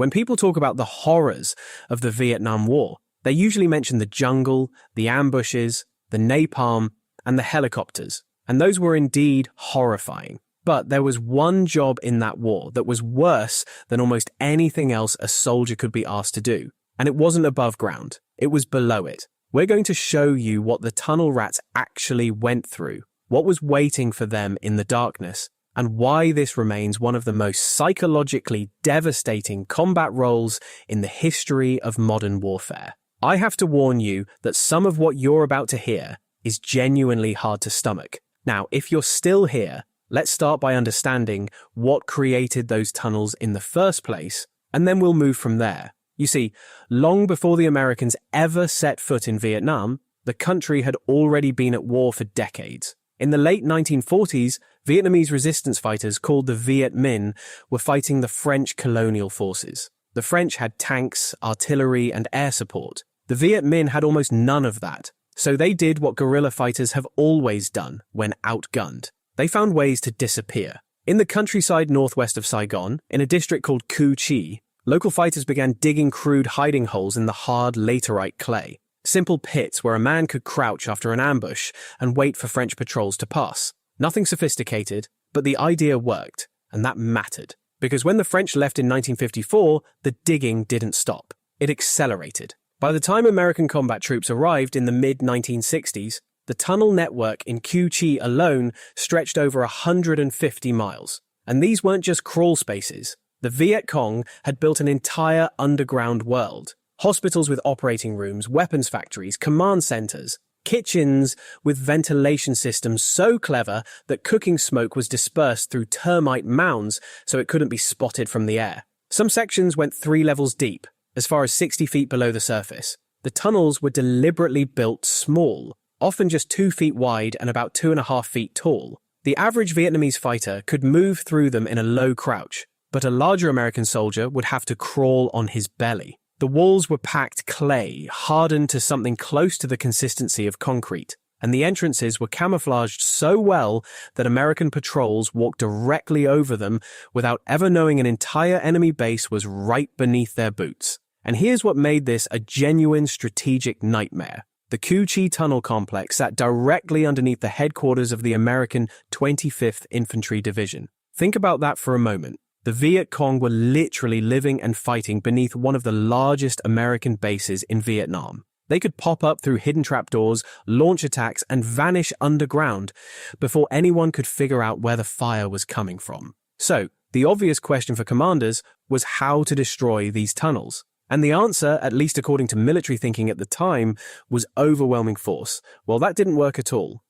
When people talk about the horrors of the Vietnam War, they usually mention the jungle, the ambushes, the napalm, and the helicopters. And those were indeed horrifying. But there was one job in that war that was worse than almost anything else a soldier could be asked to do. And it wasn't above ground. It was below it. We're going to show you what the tunnel rats actually went through, what was waiting for them in the darkness, and why this remains one of the most psychologically devastating combat roles in the history of modern warfare. I have to warn you that some of what you're about to hear is genuinely hard to stomach. Now, if you're still here, let's start by understanding what created those tunnels in the first place, and then we'll move from there. You see, long before the Americans ever set foot in Vietnam, the country had already been at war for decades. In the late 1940s, Vietnamese resistance fighters called the Viet Minh were fighting the French colonial forces. The French had tanks, artillery, and air support. The Viet Minh had almost none of that, so they did what guerrilla fighters have always done when outgunned. They found ways to disappear. In the countryside northwest of Saigon, in a district called Cu Chi, local fighters began digging crude hiding holes in the hard laterite clay. Simple pits where a man could crouch after an ambush and wait for French patrols to pass. Nothing sophisticated, but the idea worked, and that mattered. Because when the French left in 1954, the digging didn't stop. It accelerated. By the time American combat troops arrived in the mid-1960s, the tunnel network in Cu Chi alone stretched over 150 miles. And these weren't just crawl spaces. The Viet Cong had built an entire underground world. Hospitals with operating rooms, weapons factories, command centers, kitchens with ventilation systems so clever that cooking smoke was dispersed through termite mounds so it couldn't be spotted from the air. Some sections went 3 levels deep, as far as 60 feet below the surface. The tunnels were deliberately built small, often just 2 feet wide and about 2.5 feet tall. The average Vietnamese fighter could move through them in a low crouch, but a larger American soldier would have to crawl on his belly. The walls were packed clay, hardened to something close to the consistency of concrete, and the entrances were camouflaged so well that American patrols walked directly over them without ever knowing an entire enemy base was right beneath their boots. And here's what made this a genuine strategic nightmare. The Cu Chi Tunnel Complex sat directly underneath the headquarters of the American 25th Infantry Division. Think about that for a moment. The Viet Cong were literally living and fighting beneath one of the largest American bases in Vietnam. They could pop up through hidden trapdoors, launch attacks, and vanish underground before anyone could figure out where the fire was coming from. So, the obvious question for commanders was how to destroy these tunnels. And the answer, at least according to military thinking at the time, was overwhelming force. Well, that didn't work at all.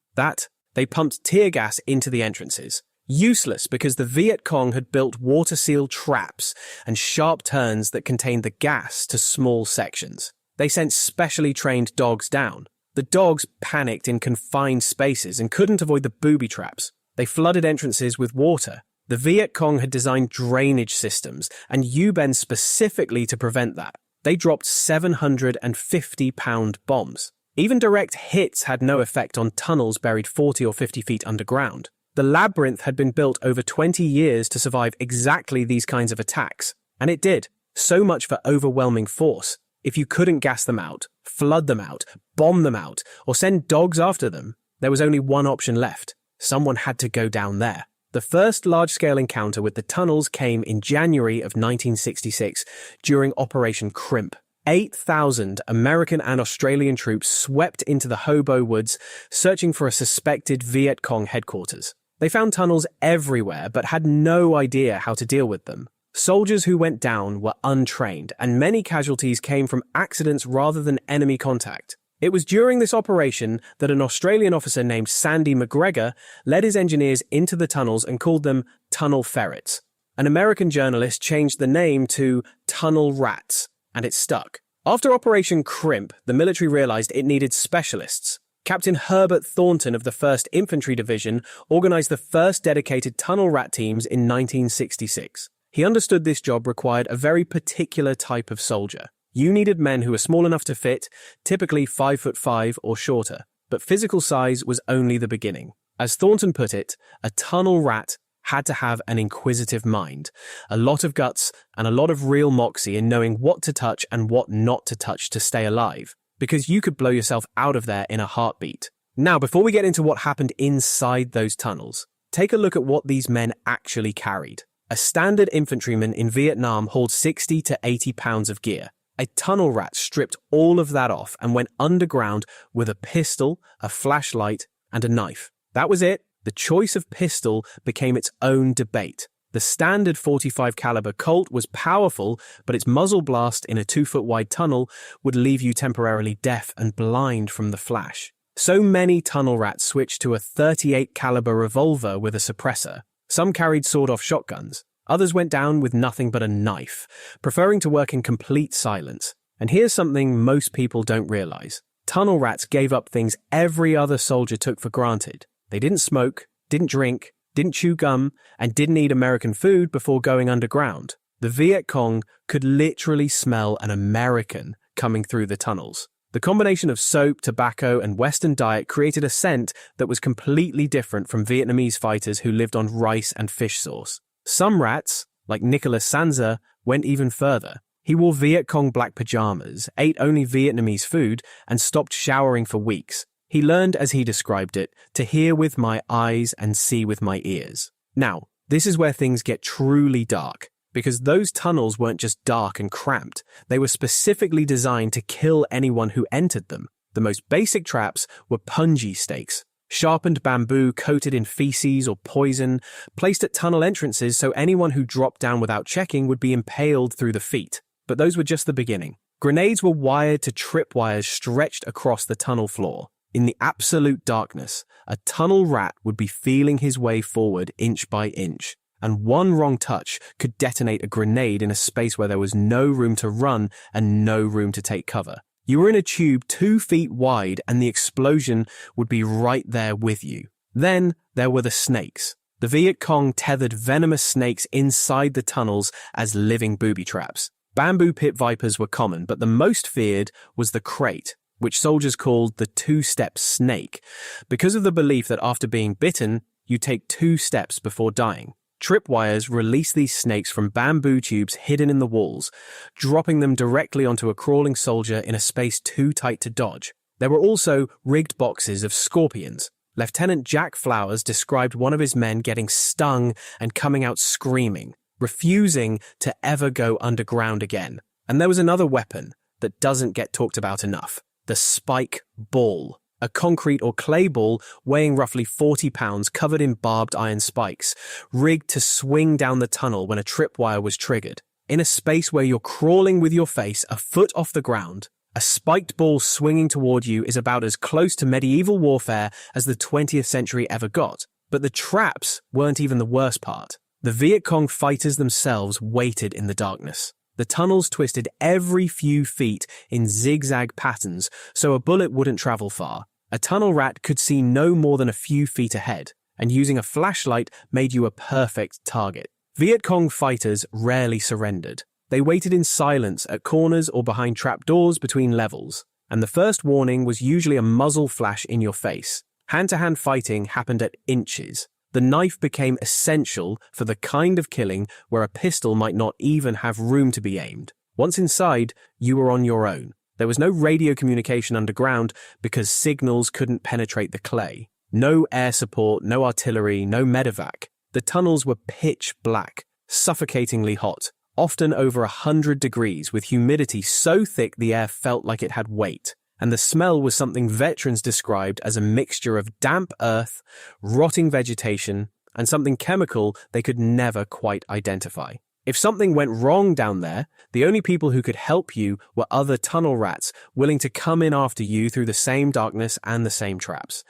They pumped tear gas into the entrances. Useless because the Viet Cong had built water-sealed traps and sharp turns that contained the gas to small sections. They sent specially trained dogs down. The dogs panicked in confined spaces and couldn't avoid the booby traps. They flooded entrances with water. The Viet Cong had designed drainage systems and U-bends specifically to prevent that. They dropped 750-pound bombs. Even direct hits had no effect on tunnels buried 40 or 50 feet underground. The labyrinth had been built over 20 years to survive exactly these kinds of attacks. And it did. So much for overwhelming force. If you couldn't gas them out, flood them out, bomb them out, or send dogs after them, there was only one option left. Someone had to go down there. The first large-scale encounter with the tunnels came in January of 1966 during Operation Crimp. 8,000 American and Australian troops swept into the Hobo Woods searching for a suspected Viet Cong headquarters. They found tunnels everywhere but had no idea how to deal with them. Soldiers who went down were untrained, and many casualties came from accidents rather than enemy contact. It was during this operation that an Australian officer named Sandy McGregor led his engineers into the tunnels and called them tunnel ferrets. An American journalist changed the name to tunnel rats, and it stuck. After Operation Crimp, the military realized it needed specialists. Captain Herbert Thornton of the 1st Infantry Division organized the first dedicated tunnel rat teams in 1966. He understood this job required a very particular type of soldier. You needed men who were small enough to fit, typically 5'5" or shorter, but physical size was only the beginning. As Thornton put it, a tunnel rat had to have an inquisitive mind, a lot of guts, and a lot of real moxie in knowing what to touch and what not to touch to stay alive, because you could blow yourself out of there in a heartbeat. Now, before we get into what happened inside those tunnels, take a look at what these men actually carried. A standard infantryman in Vietnam hauled 60 to 80 pounds of gear. A tunnel rat stripped all of that off and went underground with a pistol, a flashlight, and a knife. That was it. The choice of pistol became its own debate. The standard 45 caliber Colt was powerful, but its muzzle blast in a 2-foot wide tunnel would leave you temporarily deaf and blind from the flash. So many tunnel rats switched to a 38 caliber revolver with a suppressor. Some carried sawed-off shotguns. Others went down with nothing but a knife, preferring to work in complete silence. And here's something most people don't realize. Tunnel rats gave up things every other soldier took for granted. They didn't smoke, didn't drink, didn't chew gum, and didn't eat American food before going underground. The Viet Cong could literally smell an American coming through the tunnels. The combination of soap, tobacco, and Western diet created a scent that was completely different from Vietnamese fighters who lived on rice and fish sauce. Some rats, like Nicholas Sanza, went even further. He wore Viet Cong black pajamas, ate only Vietnamese food, and stopped showering for weeks. He learned, as he described it, to hear with my eyes and see with my ears. Now, this is where things get truly dark, because those tunnels weren't just dark and cramped. They were specifically designed to kill anyone who entered them. The most basic traps were punji stakes, sharpened bamboo coated in feces or poison, placed at tunnel entrances so anyone who dropped down without checking would be impaled through the feet. But those were just the beginning. Grenades were wired to tripwires stretched across the tunnel floor. In the absolute darkness, a tunnel rat would be feeling his way forward inch by inch, and one wrong touch could detonate a grenade in a space where there was no room to run and no room to take cover. You were in a tube 2 feet wide and the explosion would be right there with you. Then there were the snakes. The Viet Cong tethered venomous snakes inside the tunnels as living booby traps. Bamboo pit vipers were common, but the most feared was the crate, which soldiers called the 2-step snake, because of the belief that after being bitten, you take 2 steps before dying. Tripwires release these snakes from bamboo tubes hidden in the walls, dropping them directly onto a crawling soldier in a space too tight to dodge. There were also rigged boxes of scorpions. Lieutenant Jack Flowers described one of his men getting stung and coming out screaming, refusing to ever go underground again. And there was another weapon that doesn't get talked about enough. The spike ball, a concrete or clay ball weighing roughly 40 pounds covered in barbed iron spikes, rigged to swing down the tunnel when a tripwire was triggered. In a space where you're crawling with your face a foot off the ground, a spiked ball swinging toward you is about as close to medieval warfare as the 20th century ever got. But the traps weren't even the worst part. The Viet Cong fighters themselves waited in the darkness. The tunnels twisted every few feet in zigzag patterns so a bullet wouldn't travel far. A tunnel rat could see no more than a few feet ahead, and using a flashlight made you a perfect target. Viet Cong fighters rarely surrendered. They waited in silence at corners or behind trapdoors between levels, and the first warning was usually a muzzle flash in your face. Hand-to-hand fighting happened at inches. The knife became essential for the kind of killing where a pistol might not even have room to be aimed. Once inside, you were on your own. There was no radio communication underground because signals couldn't penetrate the clay. No air support, no artillery, no medevac. The tunnels were pitch black, suffocatingly hot, often over 100 degrees with humidity so thick the air felt like it had weight. And the smell was something veterans described as a mixture of damp earth, rotting vegetation, and something chemical they could never quite identify. If something went wrong down there, the only people who could help you were other tunnel rats willing to come in after you through the same darkness and the same traps.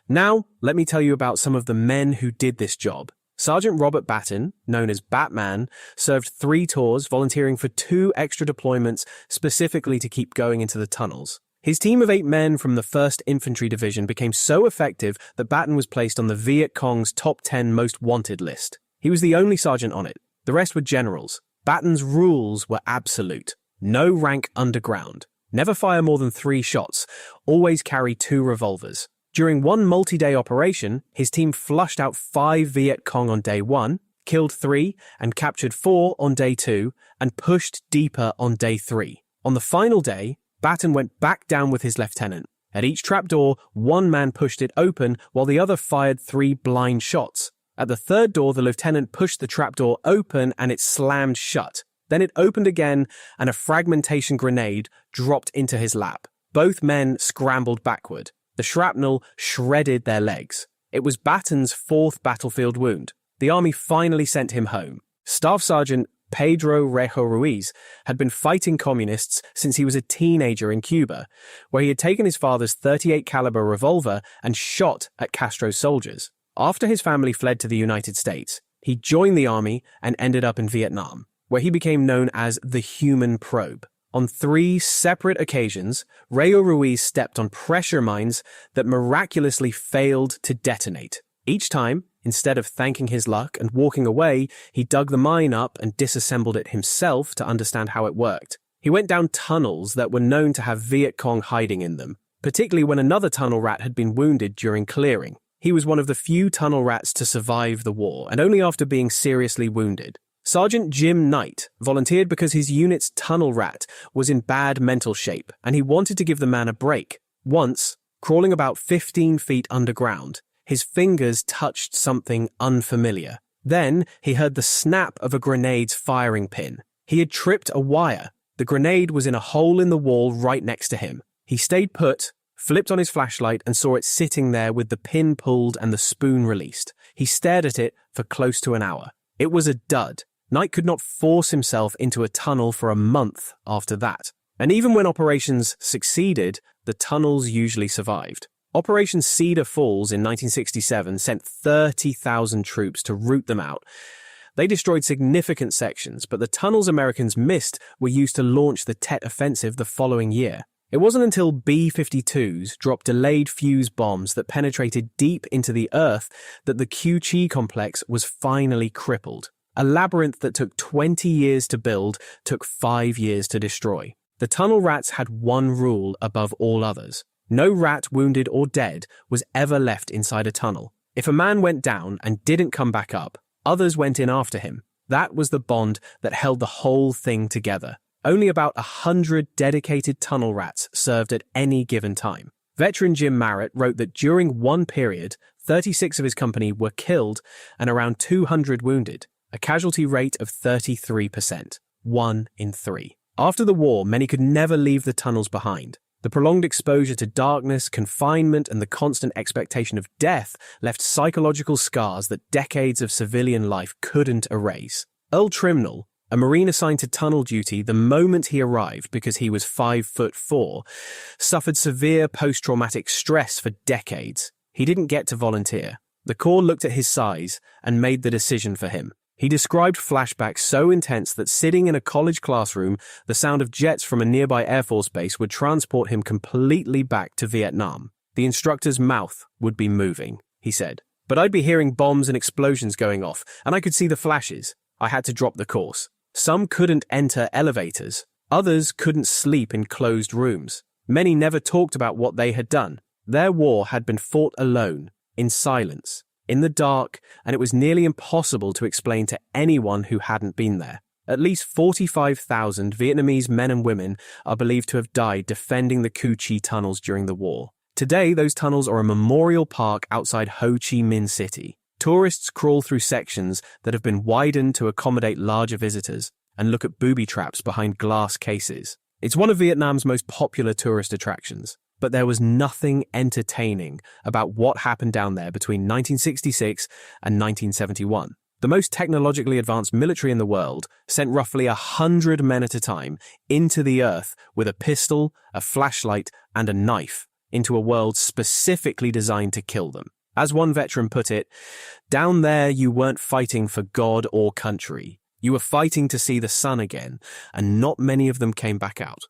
Now, let me tell you about some of the men who did this job. Sergeant Robert Batten, known as Batman, served 3 tours, volunteering for 2 extra deployments specifically to keep going into the tunnels. His team of 8 men from the 1st Infantry Division became so effective that Batten was placed on the Viet Cong's top 10 most wanted list. He was the only sergeant on it. The rest were generals. Batten's rules were absolute. No rank underground. Never fire more than 3 shots. Always carry 2 revolvers. During one multi-day operation, his team flushed out 5 Viet Cong on day 1, killed 3 and captured 4 on day 2, and pushed deeper on day 3. On the final day, Batten went back down with his lieutenant. At each trapdoor, one man pushed it open while the other fired 3 blind shots. At the third door, the lieutenant pushed the trapdoor open and it slammed shut. Then it opened again and a fragmentation grenade dropped into his lap. Both men scrambled backward. The shrapnel shredded their legs. It was Batten's 4th battlefield wound. The army finally sent him home. Staff Sergeant Pedro Rejo Ruiz had been fighting communists since he was a teenager in Cuba, where he had taken his father's .38 caliber revolver and shot at Castro's soldiers. After his family fled to the United States, he joined the army and ended up in Vietnam, where he became known as the Human Probe. On 3 separate occasions, Rejo Ruiz stepped on pressure mines that miraculously failed to detonate. Each time, instead of thanking his luck and walking away, he dug the mine up and disassembled it himself to understand how it worked. He went down tunnels that were known to have Viet Cong hiding in them, particularly when another tunnel rat had been wounded during clearing. He was one of the few tunnel rats to survive the war, and only after being seriously wounded. Sergeant Jim Knight volunteered because his unit's tunnel rat was in bad mental shape, and he wanted to give the man a break. Once, crawling about 15 feet underground, his fingers touched something unfamiliar. Then he heard the snap of a grenade's firing pin. He had tripped a wire. The grenade was in a hole in the wall right next to him. He stayed put, flipped on his flashlight and saw it sitting there with the pin pulled and the spoon released. He stared at it for close to an hour. It was a dud. Knight could not force himself into a tunnel for a month after that. And even when operations succeeded, the tunnels usually survived. Operation Cedar Falls in 1967 sent 30,000 troops to root them out. They destroyed significant sections, but the tunnels Americans missed were used to launch the Tet Offensive the following year. It wasn't until B-52s dropped delayed fuse bombs that penetrated deep into the earth that the Cu Chi complex was finally crippled. A labyrinth that took 20 years to build took 5 years to destroy. The tunnel rats had one rule above all others. No rat, wounded or dead, was ever left inside a tunnel. If a man went down and didn't come back up, others went in after him. That was the bond that held the whole thing together. Only about 100 dedicated tunnel rats served at any given time. Veteran Jim Marrett wrote that during one period, 36 of his company were killed and around 200 wounded, a casualty rate of 33%, 1 in 3. After the war, many could never leave the tunnels behind. The prolonged exposure to darkness, confinement, and the constant expectation of death left psychological scars that decades of civilian life couldn't erase. Earl Trimnall, a Marine assigned to tunnel duty the moment he arrived because he was 5'4", suffered severe post-traumatic stress for decades. He didn't get to volunteer. The Corps looked at his size and made the decision for him. He described flashbacks so intense that sitting in a college classroom, the sound of jets from a nearby Air Force base would transport him completely back to Vietnam. The instructor's mouth would be moving, he said. But I'd be hearing bombs and explosions going off, and I could see the flashes. I had to drop the course. Some couldn't enter elevators. Others couldn't sleep in closed rooms. Many never talked about what they had done. Their war had been fought alone, in silence, in the dark, and it was nearly impossible to explain to anyone who hadn't been there. At least 45,000 Vietnamese men and women are believed to have died defending the Cu Chi tunnels during the war. Today, those tunnels are a memorial park outside Ho Chi Minh City. Tourists crawl through sections that have been widened to accommodate larger visitors and look at booby traps behind glass cases. It's one of Vietnam's most popular tourist attractions. But there was nothing entertaining about what happened down there between 1966 and 1971. The most technologically advanced military in the world sent roughly 100 men at a time into the earth with a pistol, a flashlight, and a knife into a world specifically designed to kill them. As one veteran put it, down there you weren't fighting for God or country. You were fighting to see the sun again, and not many of them came back out.